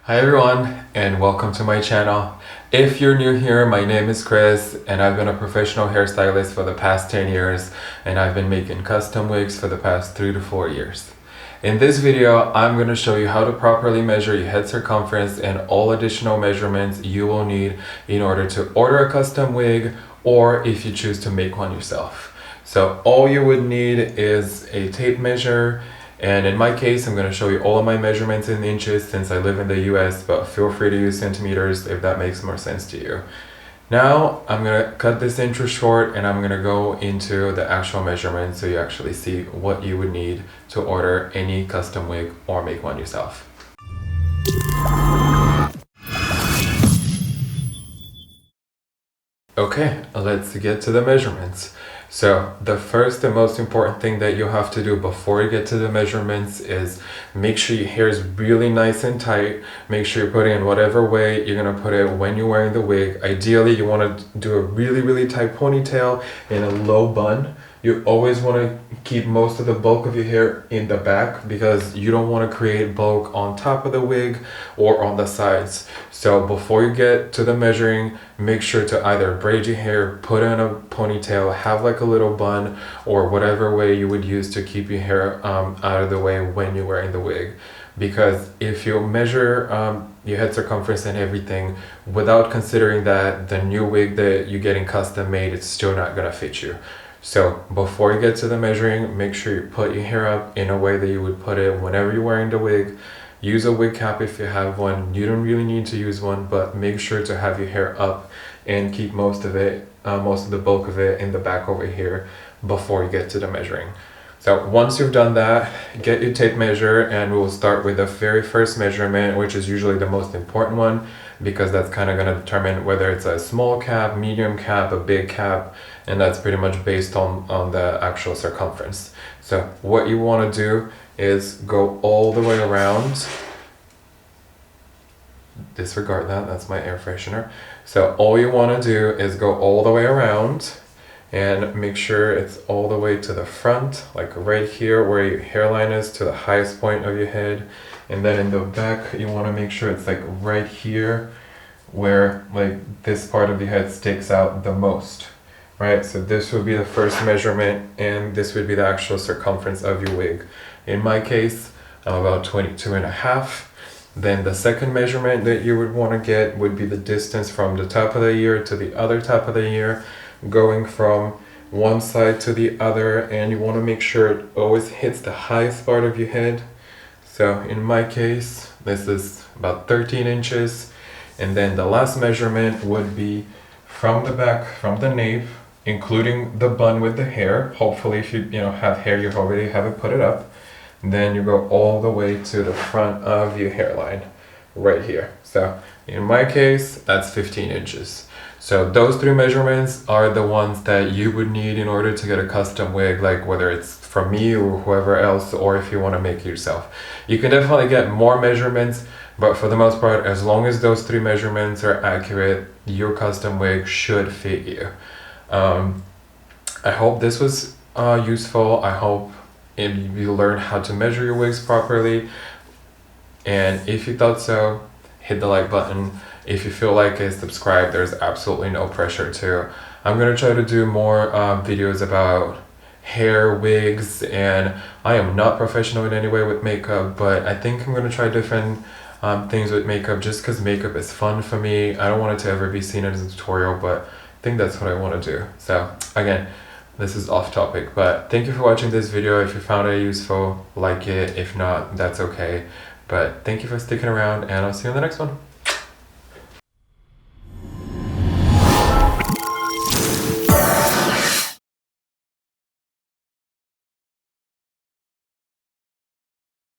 Hi everyone, and welcome to my channel. If you're new here, my name is Chris and I've been a professional hairstylist for the past 10 years and I've been making custom wigs for the past 3 to 4 years. In this video, I'm going to show you how to properly measure your head circumference and all additional measurements you will need in order to order a custom wig or if you choose to make one yourself. So all you would need is a tape measure. And in my case, I'm going to show you all of my measurements in inches since I live in the US, but feel free to use centimeters if that makes more sense to you. Now, I'm going to cut this intro short and I'm going to go into the actual measurements so you actually see what you would need to order any custom wig or make one yourself. Okay, let's get to the measurements. So the first and most important thing that you have to do before you get to the measurements is make sure your hair is really nice and tight. Make sure you put it in whatever way you're going to put it when you're wearing the wig. Ideally, you want to do a really tight ponytail in a low bun. You always want to keep most of the bulk of your hair in the back because you don't want to create bulk on top of the wig or on the sides. So before you get to the measuring, make sure to either braid your hair, put in a ponytail, have like a little bun, or whatever way you would use to keep your hair out of the way when you're wearing the wig. Because if you measure your head circumference and everything without considering that, the new wig that you're getting custom made, it's still not gonna fit you. So before you get to the measuring, make sure you put your hair up in a way that you would put it whenever you're wearing the wig. Use a wig cap if you have one. You don't really need to use one, but make sure to have your hair up and keep most of the bulk of it in the back over here before you get to the measuring. So once you've done that, get your tape measure and we'll start with the very first measurement, which is usually the most important one because that's kind of going to determine whether it's a small cap, medium cap, a big cap, and that's pretty much based on the actual circumference. So what you want to do is go all the way around. Disregard that, that's my air freshener. So all you want to do is go all the way around and make sure it's all the way to the front, like right here where your hairline is, to the highest point of your head. And then in the back, you want to make sure it's like right here where like this part of your head sticks out the most, right? So this would be the first measurement and this would be the actual circumference of your wig. In my case, I'm about 22.5. Then the second measurement that you would want to get would be the distance from the top of the ear to the other top of the ear, going from one side to the other, and you want to make sure it always hits the highest part of your head. So in my case, this is about 13 inches. And then the last measurement would be from the back, from the nape, including the bun with the hair. Hopefully if you have hair, you already have it put it up. Then you go all the way to the front of your hairline right here. So in my case, that's 15 inches. So those three measurements are the ones that you would need in order to get a custom wig, like whether it's from me or whoever else, or if you want to make it yourself. You can definitely get more measurements, but for the most part, as long as those three measurements are accurate, your custom wig should fit you. I hope this was useful. I hope you learn how to measure your wigs properly. And if you thought so, hit the like button. If you feel like it, subscribe. There's absolutely no pressure to. I'm going to try to do more videos about hair, wigs, and I am not professional in any way with makeup, but I think I'm going to try different things with makeup just because makeup is fun for me. I don't want it to ever be seen as a tutorial, but I think that's what I want to do. So again, this is off topic, but thank you for watching this video. If you found it useful, like it. If not, that's okay. But thank you for sticking around and I'll see you in the next one.